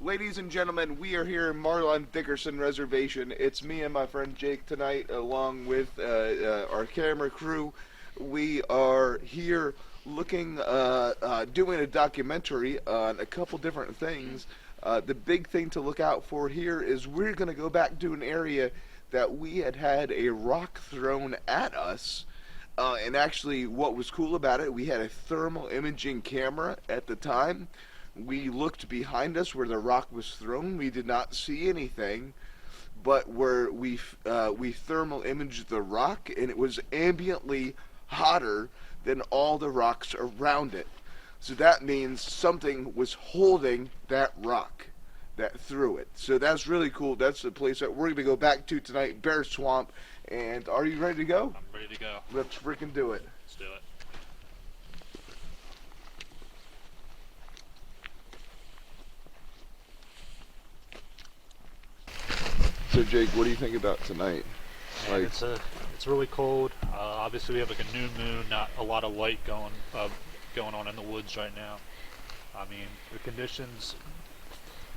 Ladies and gentlemen, we are here in Mahlon Dickerson Reservation. It's me and my friend Jake tonight, along with our camera crew. We are here looking, doing a documentary on a couple different things. The big thing to look out for here is we're going to go back to an area that we had a rock thrown at us. And actually, what was cool about it, we had a thermal imaging camera at the time. We looked behind us where the rock was thrown. We did not see anything, but where we thermal imaged the rock, and it was ambiently hotter than all the rocks around it. So that means something was holding that rock that threw it. So that's really cool. That's the place that we're going to go back to tonight, Bear Swamp. And are you ready to go? I'm ready to go. Let's freaking do it. Let's do it. So Jake, what do you think about tonight? Man, it's really cold. Obviously, we have like a new moon, not a lot of light going on in the woods right now. I mean, the conditions,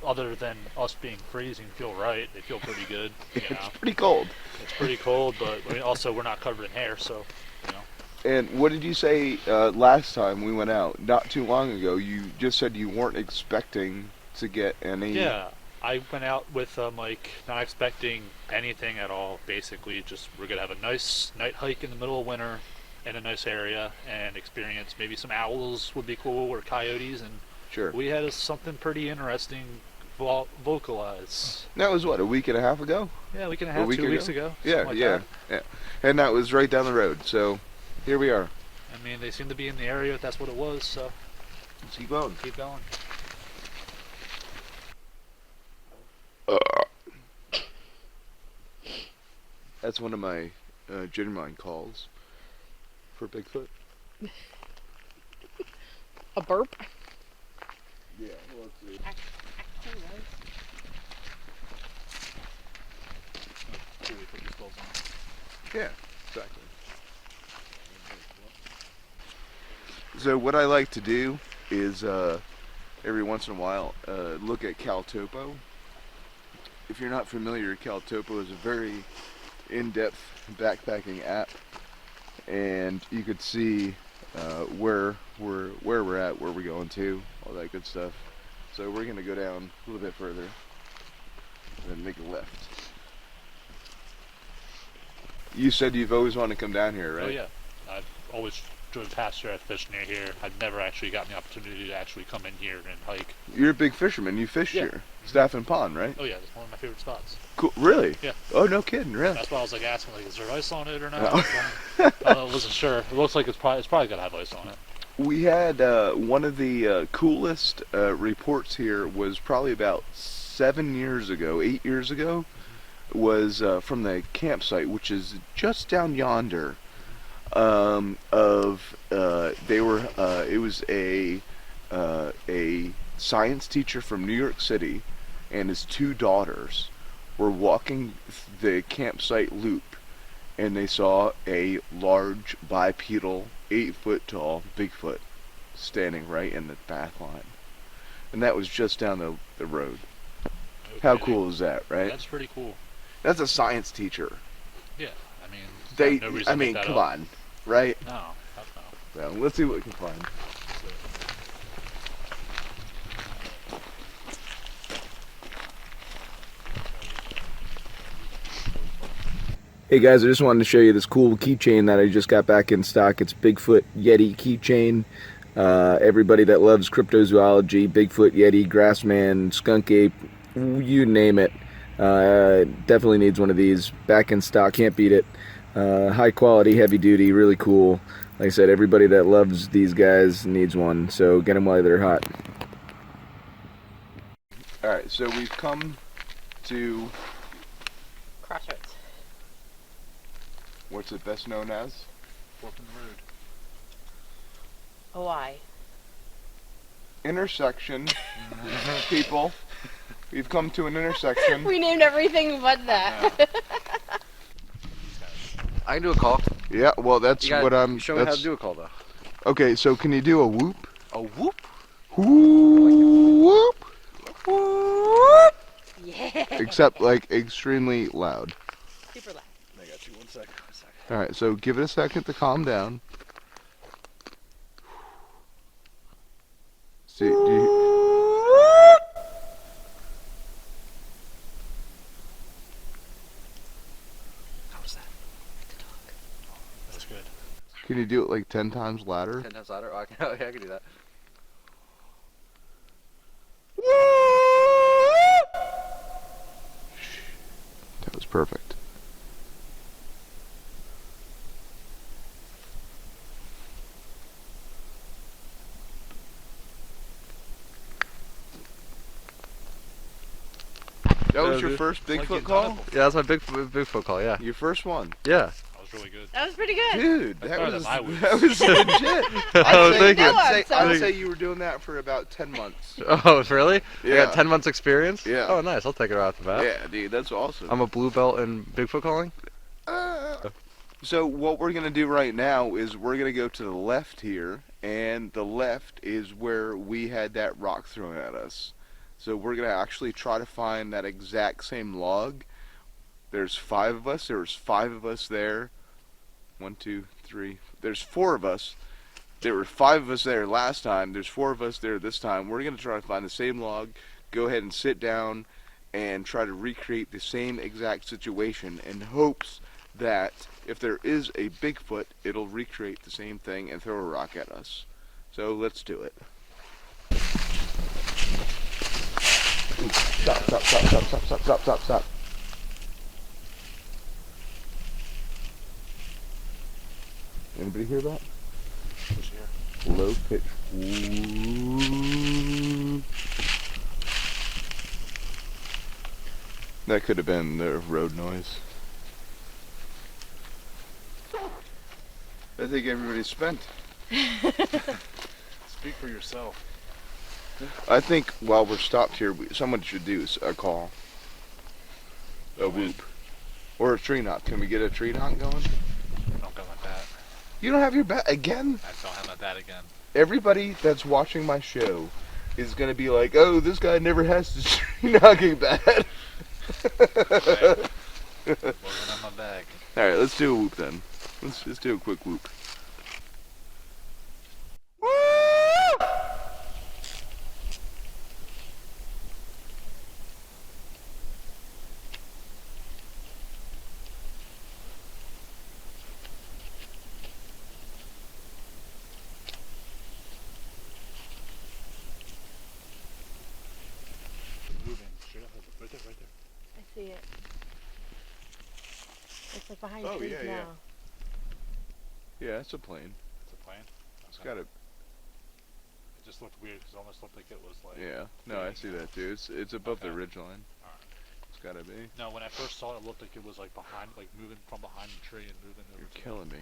other than us being freezing, feel right. They feel pretty good. You know? It's pretty cold. It's pretty cold, but also we're not covered in hair, so you know. And what did you say last time we went out? Not too long ago, you just said you weren't expecting to get any. Yeah. I went out with like not expecting anything at all. Basically, just we're gonna have a nice night hike in the middle of winter in a nice area and experience maybe some owls would be cool or coyotes, and Sure. we had something pretty interesting vocalize. That was what, a week and a half ago? Yeah, a week and a half, 2 weeks ago. Yeah, like yeah, yeah. And that was right down the road. So here we are. I mean, they seem to be in the area. If that's what it was. So Let's keep going. keep going. That's one of my genuine calls for Bigfoot. A burp? Yeah, well, let's see. Yeah, exactly. So what I like to do is every once in a while look at CalTopo. If you're not familiar, CalTopo is a very in-depth backpacking app, and you could see where we're at, where we're going to, all that good stuff. So we're gonna go down a little bit further and then make a left. You said you've always wanted to come down here, right? Oh yeah, I've always driven past here. I've fished near here. I've never actually gotten the opportunity to actually come in here and hike. You're a big fisherman. You fish Yeah. here, Staff and Pond, right? Oh yeah, it's one of my favorite spots. Cool. Really? Yeah. Oh, no kidding. Really? That's why I was like asking, like, is there ice on it or not? No. I wasn't sure. It looks like it's probably gonna have ice on it. We had one of the coolest reports here was probably about 7 years ago, 8 years ago, was from the campsite, which is just down yonder. It was a science teacher from New York City and his 2 daughters were walking the campsite loop, and they saw a large bipedal 8-foot tall Bigfoot standing right in the path line, and that was just down the road. No How kidding. cool is that, right? That's pretty cool. That's a science teacher. Yeah, I mean, no reason I to mean, make that come up. on, right? No, heck no. Well, let's see what we can find. Hey guys, I just wanted to show you this cool keychain that I just got back in stock. It's Bigfoot Yeti keychain. Everybody that loves cryptozoology, Bigfoot, Yeti, Grassman, Skunk Ape, you name it, definitely needs one of these. Back in stock, can't beat it. High quality, heavy duty, really cool. Like I said, everybody that loves these guys needs one, so get them while they're hot. Alright, so we've come to Crossroads. what's it best known as? Fork in the road. Oh, I. Intersection. People, we've come to an intersection. We named everything but that. I can do a call. Yeah, well that's You gotta what I'm... show me how to do a call though. Okay, so can you do a whoop? A whoop? Whoop! Whoop! Yeah. except like extremely loud. Super loud. I got you. 1 second. 1 second. All right, so give it a second to calm down. See, do you, How was that? That was good. can you do it like 10 times louder? 10 times louder? Oh, okay, I can do that. That was perfect. That was your first Like Bigfoot getting call? tunnel. Yeah, that's my Bigfoot call, yeah. Your first one? Yeah. That was really good. That was pretty good. Dude, That's that better was, than my week. that was legit. Oh, thank you. I'd say you were doing that for about 10 months. Oh, really? I Yeah. got 10 months experience? Yeah. Oh, nice. I'll take it right off the bat. Yeah, dude, that's awesome. I'm a blue belt in Bigfoot calling? So what we're going to do right now is we're going to go to the left here, and the left is where we had that rock thrown at us. So we're going to actually try to find that exact same log. There's 5 of us. There was 5 of us there. 1, 2, 3. There's 4 of us. There were 5 of us there last time. There's 4 of us there this time. We're going to try to find the same log, go ahead and sit down, and try to recreate the same exact situation in hopes that if there is a Bigfoot, it'll recreate the same thing and throw a rock at us. So let's do it. Ooh, stop. Anybody hear that? What's here? Low pitch. Ooh. That could have been the road noise. I think everybody's spent. Speak for yourself. I think while we're stopped here, someone should do a call. A whoop. Or a tree knock. Can we get a tree knock going? I don't got my bat. You don't have your bat again? I don't have my bat again. Everybody that's watching my show is going to be like, oh, this guy never has the tree knocking bat. Wasn't in my bag. Alright, let's do a whoop then. Let's just do a quick whoop. Moving. Straight up. Right there. Right there. I see it. It's like behind Oh, trees yeah, yeah. now. Yeah, it's a plane. It's a plane. It's Okay. got a... It just looked weird because it almost looked like it was like. Yeah, no, I see that too. It's above the Okay. ridge line. Alright. It's gotta be. No, when I first saw it, it looked like it was like behind, like moving from behind the tree and moving over. You're to killing me.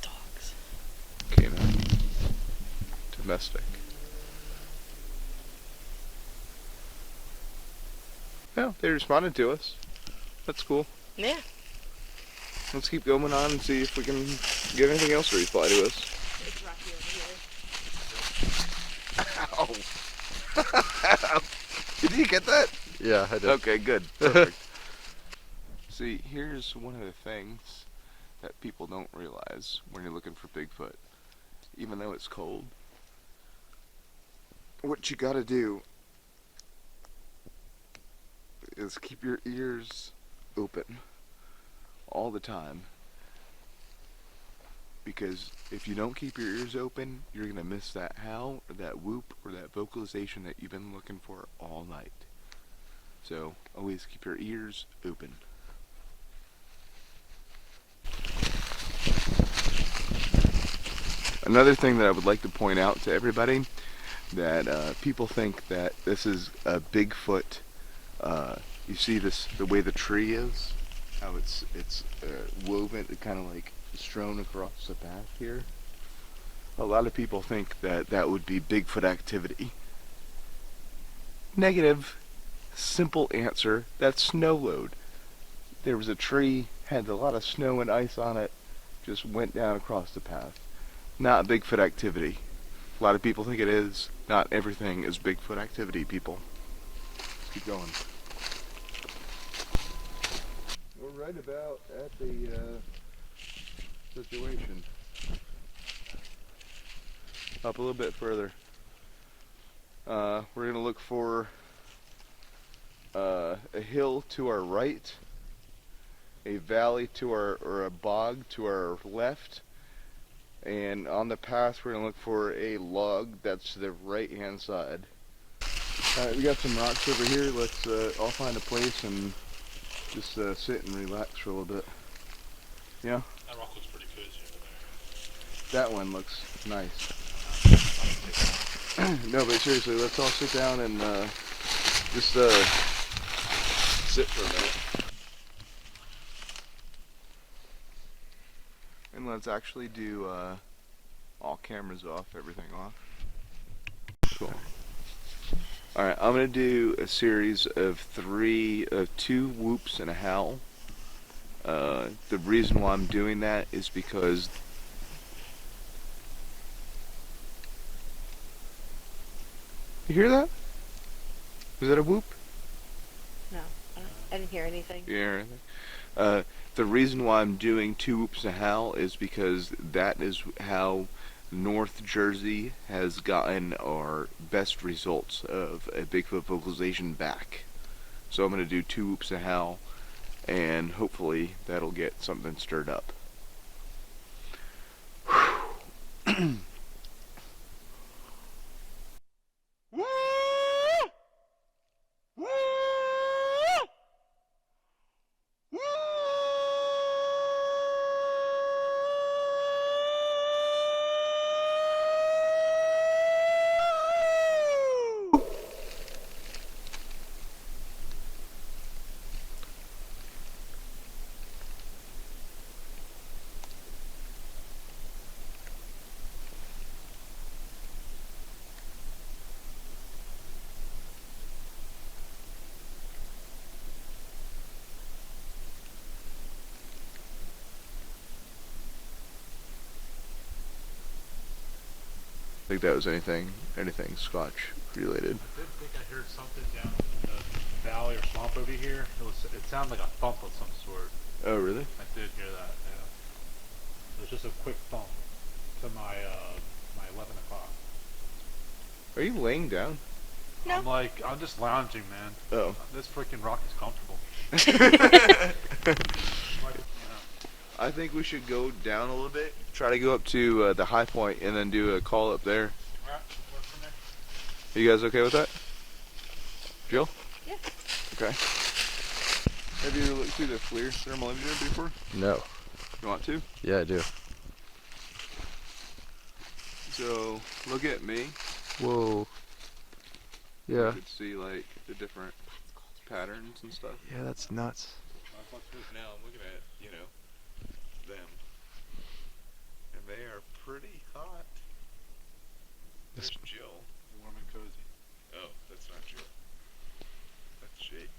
Dogs. Canine. Domestic. Yeah, they responded to us. That's cool. Yeah. Let's keep going on and see if we can get anything else to reply to us. It's rocky over here. Ow! Did you get that? Yeah, I did. Okay, good. Perfect. See, here's one of the things that people don't realize when you're looking for Bigfoot. Even though it's cold, what you gotta do is keep your ears open all the time. Because if you don't keep your ears open, you're gonna miss that howl, or that whoop, or that vocalization that you've been looking for all night. So, always keep your ears open. Another thing that I would like to point out to everybody, that people think that this is a Bigfoot. You see this, the way the tree is, how it's woven, kind of like strewn across the path here. A lot of people think that that would be Bigfoot activity. Negative. Simple answer. That's snow load. There was a tree, had a lot of snow and ice on it, just went down across the path. Not Bigfoot activity. A lot of people think it is. Not everything is Bigfoot activity, people. Let's keep going. We're right about at the situation. Up a little bit further. We're going to look for a hill to our right, a valley to our, or a bog to our left, and on the path we're going to look for a log that's to the right hand side. Alright, we got some rocks over here. Let's all find a place and just sit and relax for a little bit. Yeah? That rock looks pretty cozy over there. That one looks nice. No, but seriously, let's all sit down and just sit for a minute. And let's actually do all cameras off, everything off. Cool. Alright, I'm going to do a series of two whoops and a howl. The reason why I'm doing that is because you hear that? Was that a whoop? No, I didn't hear anything. Yeah. The reason why I'm doing two whoops and a howl is because that is how North Jersey has gotten our best results of a Bigfoot vocalization back. So I'm going to do two whoops and a howl, and hopefully that'll get something stirred up. I think that was anything Scotch related. I did think I heard something down in the valley or swamp over here. It sounded like a thump of some sort. Oh, really? I did hear that, yeah. It was just a quick thump to my 11 o'clock. Are you laying down? No. I'm just lounging, man. Oh. This freaking rock is comfortable. I think we should go down a little bit. Try to go up to the high point and then do a call up there. Alright, work from there. Are you guys okay with that? Jill? Yeah. Okay. Have you ever looked through the FLIR thermal imager before? No. You want to? Yeah, I do. So, look at me. Whoa. Yeah. You could see like the different patterns and stuff. Yeah, that's nuts. Now I'm looking at, them. And they are pretty hot. There's Jill. Warm and cozy. Oh, that's not Jill. That's Jake.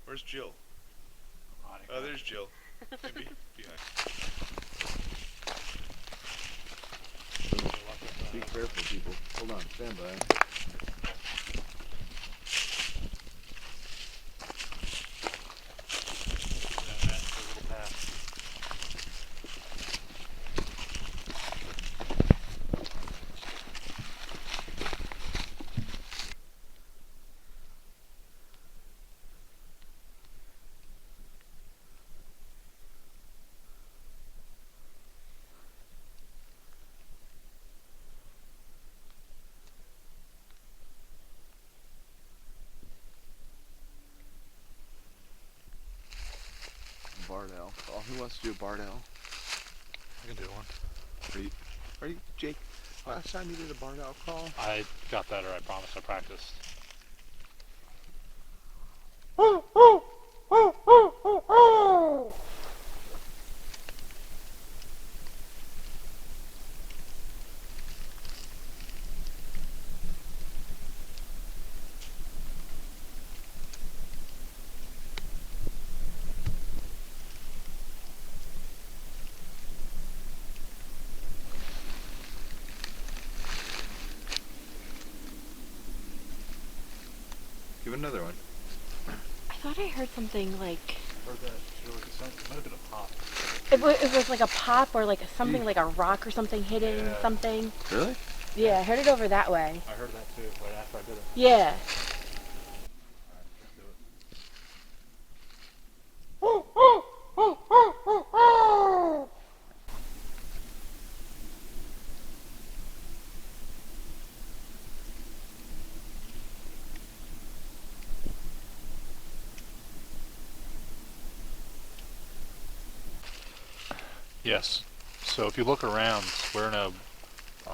Where's Jill? Oh, there's Jill. Maybe behind. Be careful, people. Hold on, stand by. Bardell. Oh, who wants to do a Bardell? I can do one. Are you Jake? Last time you did a barred out call. I got better, I promise. I practiced. Give another one. I thought I heard something like Heard that? It might have been a pop. it was like a pop or like something like a rock or something hitting Yeah. something. Really? Yeah, I heard it over that way. I heard that too, right after I did it. Yeah. Alright, let's do it. Yes. So if you look around, we're in a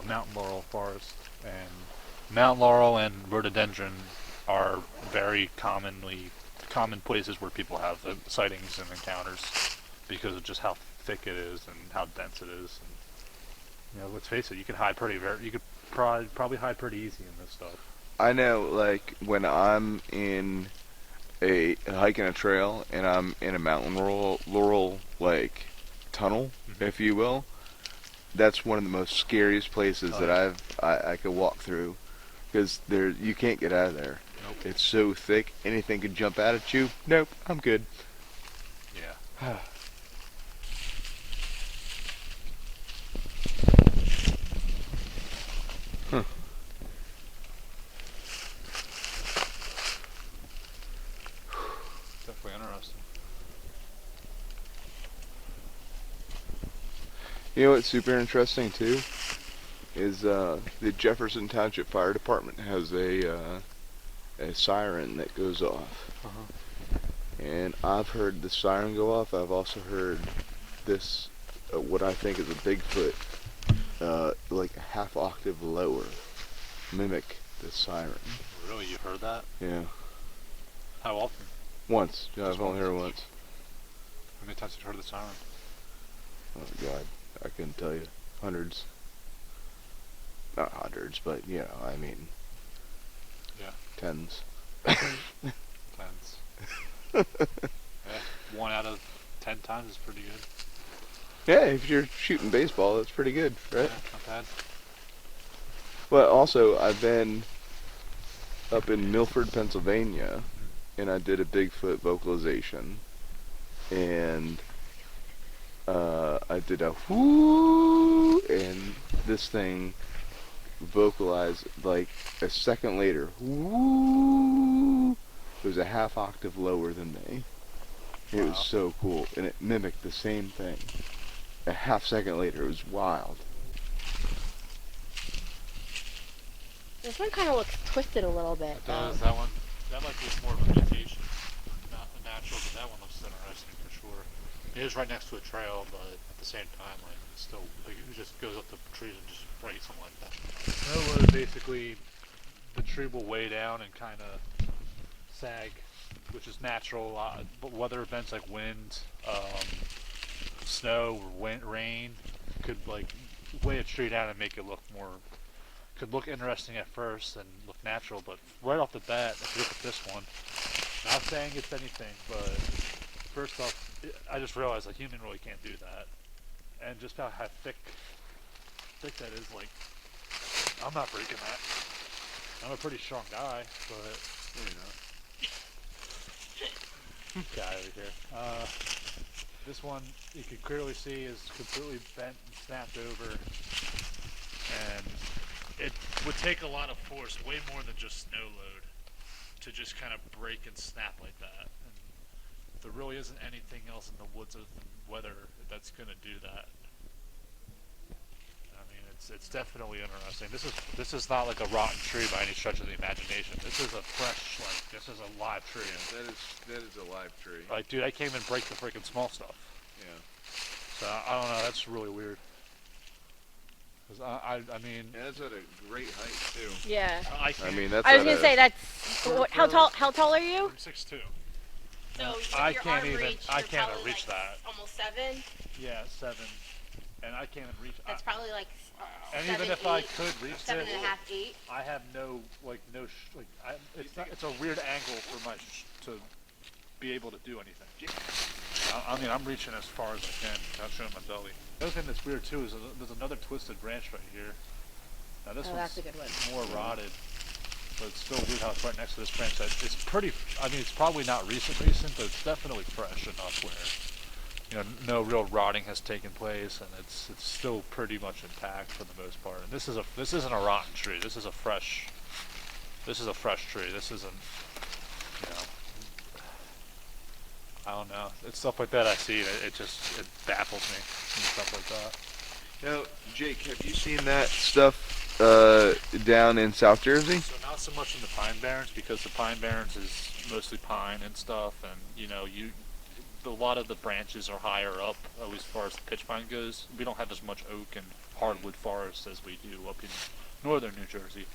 mountain laurel forest, and mountain laurel and rhododendron are very common places where people have sightings and encounters because of just how thick it is and how dense it is. And, let's face it, you can hide you could probably hide pretty easy in this stuff. I know, like, when I'm in hiking a trail and I'm in a mountain laurel like tunnel, if you will, that's one of the most scariest places that I could walk through, because you can't get out of there. Nope. It's so thick, anything could jump out at you. Nope, I'm good. Yeah. Huh. Definitely interesting. You know what's super interesting too is the Jefferson Township Fire Department has a siren that goes off. And I've heard the siren go off. I've also heard this, what I think is a Bigfoot, like a half octave lower, mimic the siren. Really, you heard that? Yeah. How often? Once. Yeah, Just I've only heard it once. once. How many times have you heard the siren? Oh God, I couldn't tell you. Hundreds. Not hundreds, but I mean. Yeah. Tens. Tens. Yeah, 1 out of 10 times is pretty good. Yeah, if you're shooting baseball, that's pretty good, right? Yeah, not bad. But also, I've been up in Milford, Pennsylvania, and I did a Bigfoot vocalization, and I did a whoo, and this thing vocalized like a second later. Whoo! It was a half octave lower than me. It was so cool, and it mimicked the same thing. A half second later, it was wild. This one kind of looks twisted a little bit. It does, that one. That might be more of a imitation, not a natural, but that one looks interesting for sure. It is right next to a trail, but at the same time, like, it's still, like, it just goes up the trees and just breaks something like that. That was basically, the tree will weigh down and kind of sag, which is natural. But weather events like wind, snow, or rain could, like, weigh a tree down and make it look more, could look interesting at first and look natural, but right off the bat, if you look at this one, not saying it's anything, but first off, I just realized a human really can't do that. And just how thick that is, like, I'm not breaking that. I'm a pretty strong guy, but guy over here. This one you can clearly see is completely bent and snapped over, and it would take a lot of force, way more than just snow load, to just kind of break and snap like that. And there really isn't anything else in the woods other than weather that's going to do that. I mean, it's definitely interesting. This is not like a rotten tree by any stretch of the imagination. This is a fresh, like, this is a live tree. Yeah, that is a live tree. Like, dude, I can't even break the freaking small stuff. Yeah. So I don't know. That's really weird. 'Cause I mean, Yeah, that's at a great height too. Yeah. I can't. I mean, that's I was at gonna a- say that's how tall. How tall are you? I'm 6'2". So I your can't arm even. reach, I you're can't probably even reach like that. almost 7. Yeah, 7, and I can't even reach. That's probably like And 7, even if 8, I could reach 7 this, and a half, 8. I have no it's a weird angle for to be able to do anything. I mean, I'm reaching as far as I can without showing my belly. The other thing that's weird too is there's another twisted branch right here. Now this Oh, one's that's a good one. more rotted, but it's still weird how it's right next to this branch. It's pretty. I mean, it's probably not recent, but it's definitely fresh enough where no real rotting has taken place, and it's still pretty much intact for the most part. And this isn't a rotten tree. This is a fresh tree. This isn't, you know, I don't know. It's stuff like that I see, and it baffles me and stuff like that. Now, Jake, have you seen that stuff down in South Jersey? So not so much in the Pine Barrens, because the Pine Barrens is mostly pine and stuff, and a lot of the branches are higher up as far as the pitch pine goes. We don't have as much oak and hardwood forests as we do up in northern New Jersey.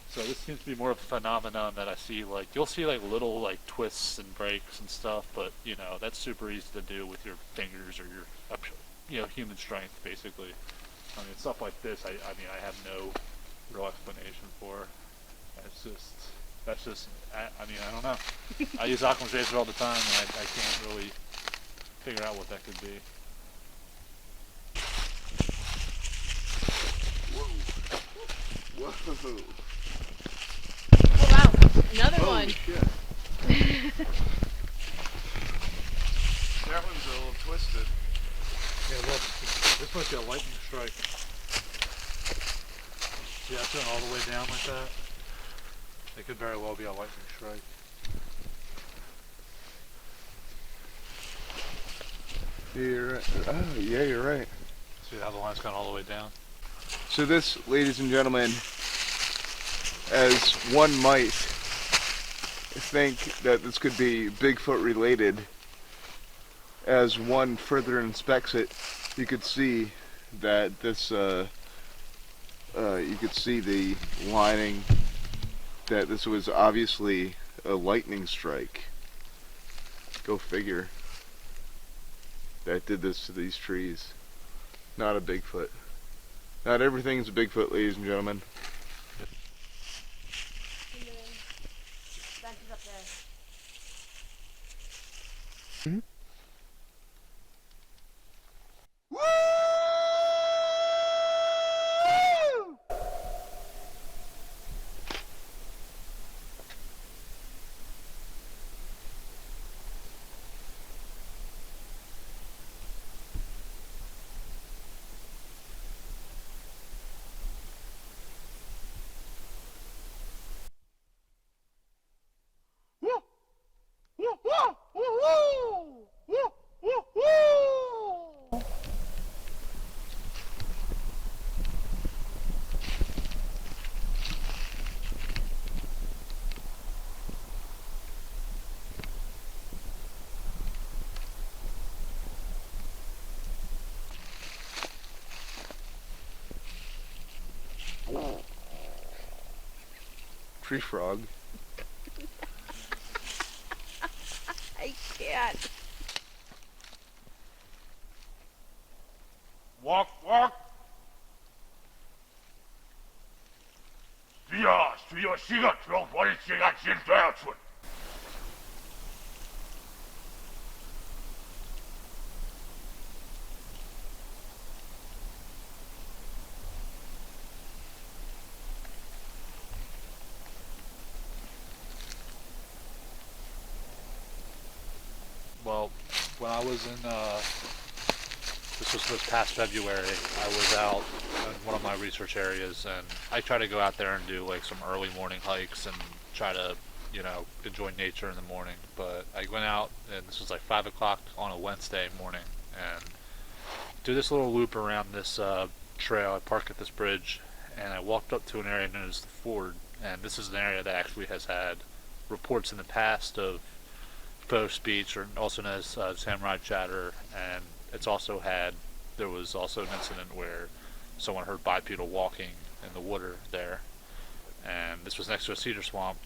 So this seems to be more of a phenomenon that I see. Like, you'll see like little like twists and breaks and stuff, but that's super easy to do with your fingers or your human strength, basically. I mean, stuff like this, I mean, I have no real explanation for. That's just, I mean, I don't know. I use Occam's razor all the time, and I can't really figure out what that could be. Whoa. Whoa. Oh wow, another Oh, one. shit. That one's a little twisted. Yeah, look, this might be a lightning strike. See, that's going all the way down like that. It could very well be a lightning strike. You're right. Oh, yeah, you're right. See how the line's gone all the way down? So this, ladies and gentlemen, as one might think that this could be Bigfoot related, as one further inspects it, you could see that this, you could see the lining, that this was obviously a lightning strike. Go figure. That did this to these trees. Not a Bigfoot. Not everything's a Bigfoot, ladies and gentlemen. And then bench is up there. Tree frog. I can't. Walk, walk. Stuja, siga, två, vad är siga, sin dödsfund? Well, when I was in, this was this past February, I was out in one of my research areas, and I try to go out there and do like some early morning hikes and try to, enjoy nature in the morning. But I went out, and this was like 5 o'clock on a Wednesday morning, and do this little loop around this trail. I parked at this bridge, and I walked up to an area known as the Ford, and this is an area that actually has had reports in the past of faux speech, or also known as samurai chatter, and there was also an incident where someone heard bipedal walking in the water there, and this was next to a cedar swamp.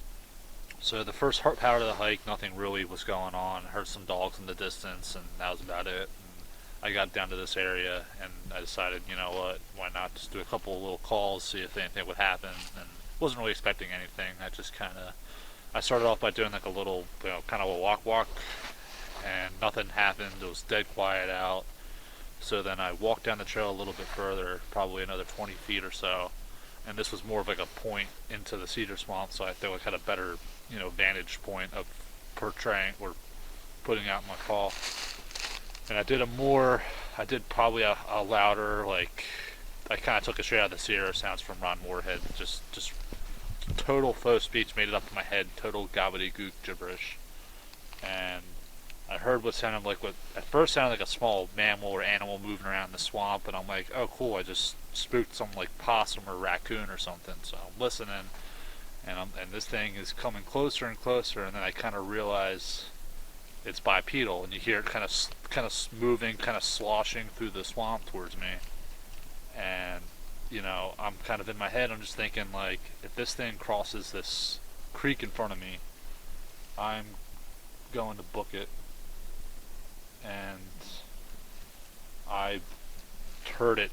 So the first part of the hike, nothing really was going on. Heard some dogs in the distance, and that was about it. And I got down to this area, and I decided, you know what, why not just do a couple of little calls, see if anything would happen. And wasn't really expecting anything. I started off by doing like a little, kind of a walk, and nothing happened. It was dead quiet out. So then I walked down the trail a little bit further, probably another 20 feet or so, and this was more of like a point into the cedar swamp, so I felt like I had a better, vantage point of portraying or putting out my call. And I did probably a louder, like, I kind of took it straight out of the Sierra sounds from Ron Moorhead, just total faux speech, made it up in my head, total gobbledygook gibberish. And I heard what sounded like what at first sounded like a small mammal or animal moving around in the swamp, and I'm like, oh cool, I just spooked some like possum or raccoon or something. So I'm listening, and this thing is coming closer and closer, and then I kind of realize it's bipedal, and you hear it kind of moving, kind of sloshing through the swamp towards me. And I'm kind of in my head, I'm just thinking, like, if this thing crosses this creek in front of me, I'm going to book it. And I heard it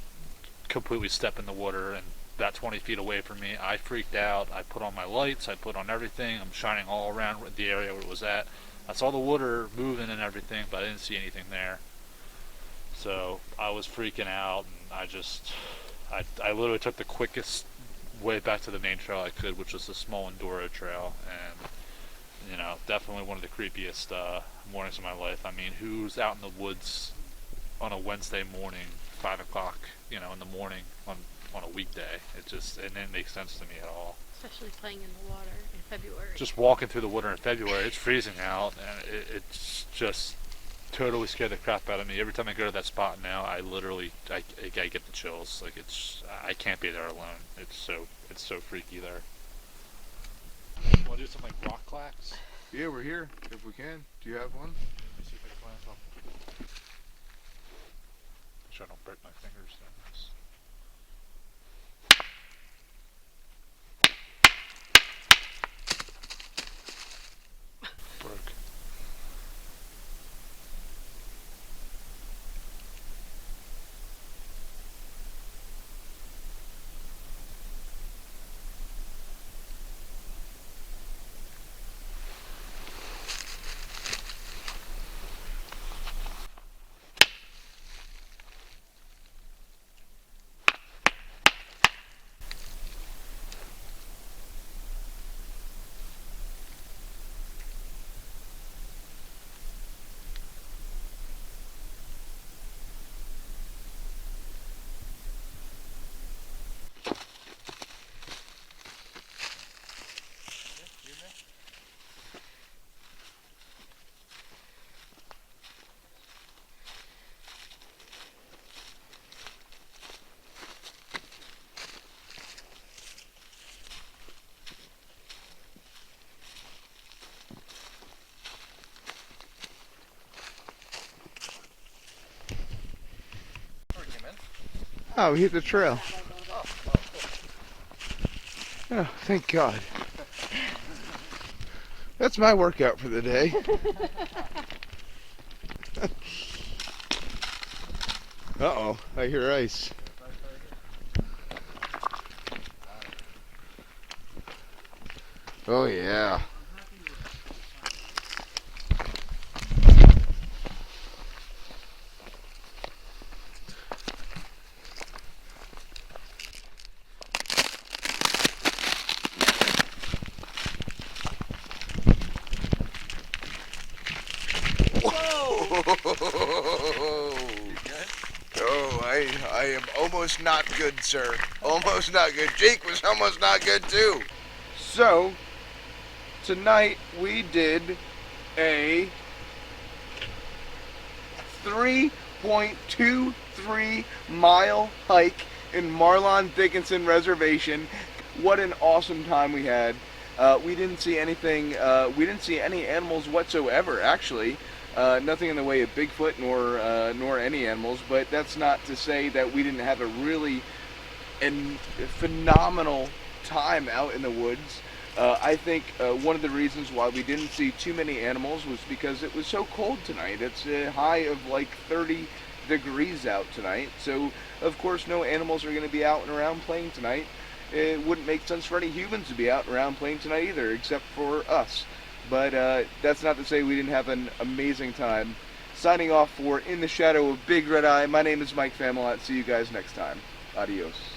completely step in the water, and about 20 feet away from me. I freaked out. I put on my lights, I put on everything. I'm shining all around the area where it was at. I saw the water moving and everything, but I didn't see anything there. So I was freaking out, and I literally took the quickest way back to the main trail I could, which was the small Enduro trail. And definitely one of the creepiest mornings of my life. I mean, who's out in the woods on a Wednesday morning, 5 o'clock, in the morning on a weekday? It didn't make sense to me at all. Especially playing in the water in February. Just walking through the water in February, it's freezing out, and it's just totally scared the crap out of me. Every time I go to that spot now, I get the chills. Like, I can't be there alone. It's so freaky there. Want to do some like rock clacks? Yeah, we're here if we can. Do you have one? Let me see if I can find something. Make sure I don't break my fingers doing this. Broke. Oh, we hit the trail. Oh, thank God. That's my workout for the day. Uh-oh, I hear ice. Oh, yeah. Oh, I am almost not good, sir. Almost not good. Jake was almost not good, too. So, tonight we did a 3.23 mile hike in Mahlon Dickerson Reservation. What an awesome time we had. We didn't see anything, we didn't see any animals whatsoever, actually. Nothing in the way of Bigfoot nor any animals, but that's not to say that we didn't have a really and phenomenal time out in the woods. I think one of the reasons why we didn't see too many animals was because it was so cold tonight. It's a high of like 30 degrees out tonight, so of course no animals are going to be out and around playing tonight. It wouldn't make sense for any humans to be out and around playing tonight either, except for us. But that's not to say we didn't have an amazing time. Signing off for In the Shadow of Big Red Eye, my name is Mike Famelot. See you guys next time. Adios.